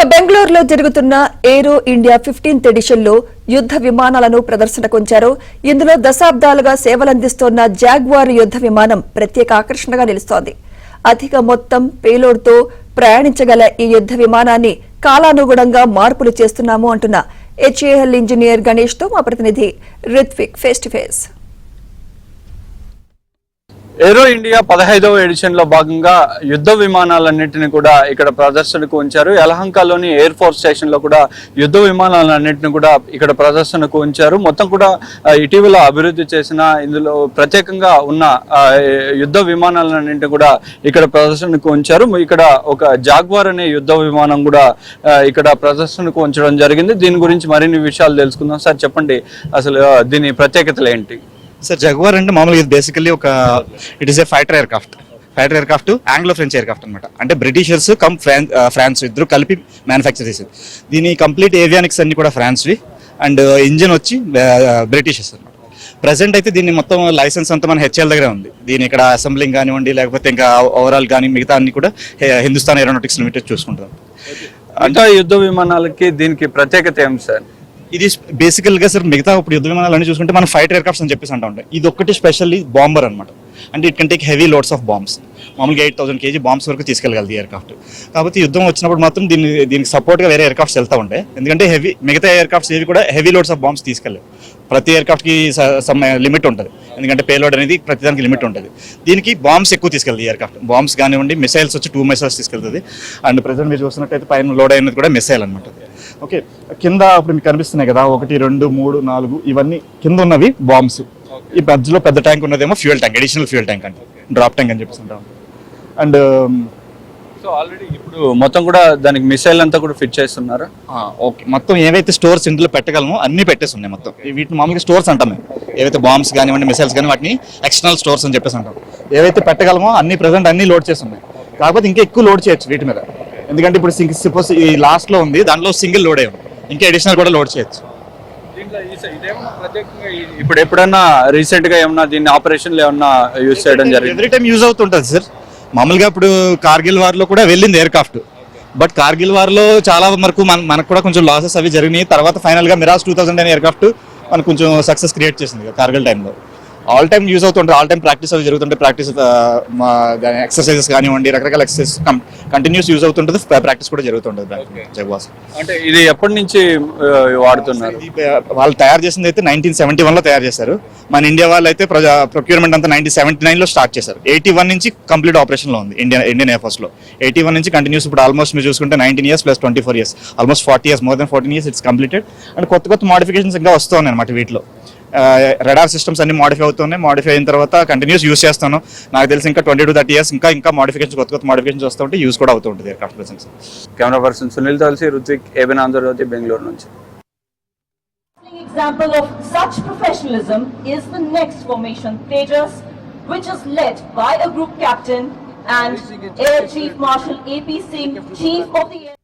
బెంగళూరులో జరుగుతున్న ఏరో India 15th ఎడిషన్లో యుద్ధ విమానాలను ప్రదర్శనకుంచారు. ఇందులో దశాబ్దాలుగా సేవలందిస్తోన్న జాగ్వార్ యుద్ధ విమానం ప్రత్యేక ఆకర్షణగా నిలుస్తోంది. అధిక మొత్తం పేలోడ్తో ప్రయాణించగల ఈ యుద్ధ విమానాన్ని కాలానుగుణంగా మార్పులు చేస్తున్నాము అంటున్న హెచ్ఏఎల్ ఇంజనీర్ గణేష్ తో మా ప్రతినిధి Ritvik face to face. Aero India 15వ ఎడిషన్ లో భాగంగా యుద్ధ విమానాలన్నింటినీ కూడా ఇక్కడ ప్రదర్శనకు ఉంచారు. యలహంకలోని ఎయిర్ ఫోర్స్ స్టేషన్ లో కూడా యుద్ధ విమానాలన్నింటినీ కూడా ఇక్కడ ప్రదర్శనకు ఉంచారు. మొత్తం కూడా ఇటీవల అభివృద్ధి చేసిన ఇందులో ప్రత్యేకంగా ఉన్న యుద్ధ విమానాలన్నింటినీ కూడా ఇక్కడ ప్రదర్శనకు ఉంచారు. ఇక్కడ ఒక జాగ్వార్ అనే యుద్ధ విమానం కూడా ఇక్కడ ప్రదర్శనకు ఉంచడం జరిగింది. దీని గురించి మరిన్ని విషయాలు తెలుసుకుందాం. సార్ చెప్పండి, అసలు దీని ప్రత్యేకతలు ఏంటి? సార్ జాగ్వార్ అంటే మామూలుగా ఇది basically it is a fighter aircraft Anglo French aircraft అనమాట. అంటే బ్రిటిషర్స్ కమ్ ఫ్రాన్స్ ఇద్దరు కలిపి మ్యానుఫ్యాక్చర్ చేసేది. దీని కంప్లీట్ ఏవియానిక్స్ అన్ని కూడా ఫ్రాన్స్వి అండ్ ఇంజిన్ వచ్చి బ్రిటిషర్స్ అనమాట. ప్రజెంట్ అయితే దీన్ని మొత్తం లైసెన్స్ అంతా మన హెచ్ఎల్ దగ్గర ఉంది. దీని ఇక్కడ అసెంబ్లింగ్ కానివ్వండి, లేకపోతే ఇంకా ఓవరాల్ కానీ మిగతా అన్ని కూడా హిందుస్థాన్ ఏరోనాటిక్స్ లిమిటెడ్ చూసుకుంటాం. అంటే యుద్ధ విమానాలకి దీనికి ప్రత్యేకత ఏం సార్? ఇది బేసికల్ గా సార్ మిగతా ఇప్పుడు యుద్ధ విమానాలు అన్ని చూసుకుంటే మనం ఫైటర్ ఎయిర్క్రాఫ్ట్స్ అని చెప్పేసి అంటా ఉంటాయి. ఇది ఒక్కటి స్పెషల్లీ బాంబర్ అనమాట. అంటే it can take heavy loads of bombs. మామూలుగా 8000 kg బాంబ్స్ వరకు తీసుకెళ్ళగలదు ఈ ఎయిర్క్రాఫ్ట్. కాబట్టి యుద్ధం వచ్చినప్పుడు మాత్రం దీనికి సపోర్ట్గా వేరే ఎయిర్క్రాఫ్ట్స్ వెళ్తూ ఉంటాయి. ఎందుకంటే మిగతా ఎయిర్క్రాఫ్ట్స్ ఏవి కూడా హెవీ లోడ్స్ ఆఫ్ బాంబ్స్ తీసుకెళ్ళవు. ప్రతి ఎయిర్క్రాఫ్ట్కి సమ్ లిమిట్ ఉంటుంది. ఎందుకంటే పేలోడ్ అనేది ప్రతిదానికి లిమిట్ ఉంటుంది. దీనికి బాంబ్స్ ఎక్కువ తీసుకెళ్తుంది ఈ ఎయిర్క్రాఫ్ట్. బాంబ్స్ కానివ్వండి, మిసైల్స్ వచ్చి 2 మిసైల్స్ తీసుకెళ్తుంది. అండ్ ప్రజెంట్ మీరు చూసినట్టయితే పైన లోడ్ అయినది కూడా మిసైల్ అనమాట. ఓకే, కింద ఇప్పుడు మీకు కనిపిస్తున్నాయి కదా 1, 2, 3, 4 ఇవన్నీ కింద ఉన్నవి బాంబ్స్. ఈ మధ్యలో పెద్ద ట్యాంక్ ఉన్నదేమో fuel tank, additional fuel tank అంటే డ్రాప్ ట్యాంక్ అని చెప్పేసి ఉంటాం. అండ్ సో ఆల్రెడీ ఇప్పుడు మొత్తం కూడా దానికి మిసైల్ అంతా కూడా ఫిట్ చేస్తున్నారు. ఓకే, మొత్తం ఏవైతే స్టోర్స్ ఇంట్లో పెట్టగలమో అన్ని పెట్టేసి ఉన్నాయి. మొత్తం వీటిని మామూలుగా స్టోర్స్ అంటాం మేము. ఏవైతే బాంబ్స్ కానివ్వండి, మిసైల్స్ కానీ వాటిని ఎక్స్టర్నల్ స్టోర్స్ అని చెప్పేసి అంటాం. ఏవైతే పెట్టగలమో అన్ని ప్రజెంట్ అన్ని లోడ్ చేసి ఉన్నాయి. కాకపోతే ఇంకా ఎక్కువ లోడ్ చేయొచ్చు వీటి మీద. ఎందుకంటే ఇప్పుడు సపోజ్ ఈ లాస్ట్ లో ఉంది, దాంట్లో సింగిల్ లోడ్ అయ్యాం, ఇంకా అడిషనల్ కూడా లోడ్ చేయొచ్చు. ఇప్పుడు ఎప్పుడన్నా రీసెంట్ గా ఏమన్నా దీన్ని ఆపరేషన్లు ఏమన్నా యూజ్ చేయడం జరిగింది? ఎవ్రీ టైం యూజ్ అవుతుంటుంది సార్. మామూలుగా ఇప్పుడు కార్గిల్ వార్ లో కూడా వెళ్ళింది ఎయిర్క్రాఫ్ట్. బట్ కార్గిల్ వార్ లో చాలా వరకు మనకు కూడా కొంచెం లాసెస్ అవి జరిగినాయి. తర్వాత ఫైనల్ గా మిరాజ్ 2000 అనే ఎయిర్క్రాఫ్ట్ మనకు కొంచెం సక్సెస్ క్రియేట్ చేసింది కార్గిల్ టైంలో. ఆల్ టైమ్ యూజ్ అవుతుంటాయి, ఆల్ టైమ్ ప్రాక్టీస్ అవి జరుగుతుంటే, ప్రాక్టీస్ ఎక్సర్సైజెస్ కానివ్వండి, రకరకాల ఎక్సర్సైజ్ కంటిన్యూస్ యూజ్ అవుతుంటుంది, ప్రాక్టీస్ కూడా జరుగుతుంటుంది జగ్వాస్. అంటే ఇది ఎప్పటి నుంచి వాడుతున్నారు? వాళ్ళు తయారు చేసింది అయితే 1971 లో తయారు చేశారు. మన ఇండియా వాళ్ళు అయితే ప్రొక్యూర్మెంట్ అంతా 1979 లో స్టార్ట్ చేశారు. 81 నుంచి కంప్లీట్ ఆపరేషన్ లో ఉంది ఇండియన్ ఎయిర్ ఫోర్స్ లో. 81 నుంచి కంటిన్యూస్ ఇప్పుడు ఆల్మోస్ట్ మీరు చూసుకుంటే 19 years + 24 years, almost 40 years, more than 14 years it's completed. And కొత్త మోడిఫికేషన్స్ ఇంకా వస్తూ ఉన్నాయి అనమాట. వీటిలో రడార్ సిస్టమ్స్ అన్ని మోడిఫై అవుతున్నాయి. మోడిఫై అయిన తర్వాత కంటిన్యూస్ యూజ్ చేస్తాను. నాకు తెలిసి ఇంకా 20 to 30 years ఇంకా మోడిఫికేషన్స్, కొత్త మోడిఫికేషన్స్ వస్తూ ఉంటే యూజ్ కూడా అవుతూ ఉంటుంది aircraft presence. Camera person Sunil Tulasi, Ruthvik, Ebin Andhrajyothi, Bengaluru నుంచి. Example of such professionalism is the next formation, Tejas, which is led by a group captain and Air Chief Marshal AP Singh, Chief of the Air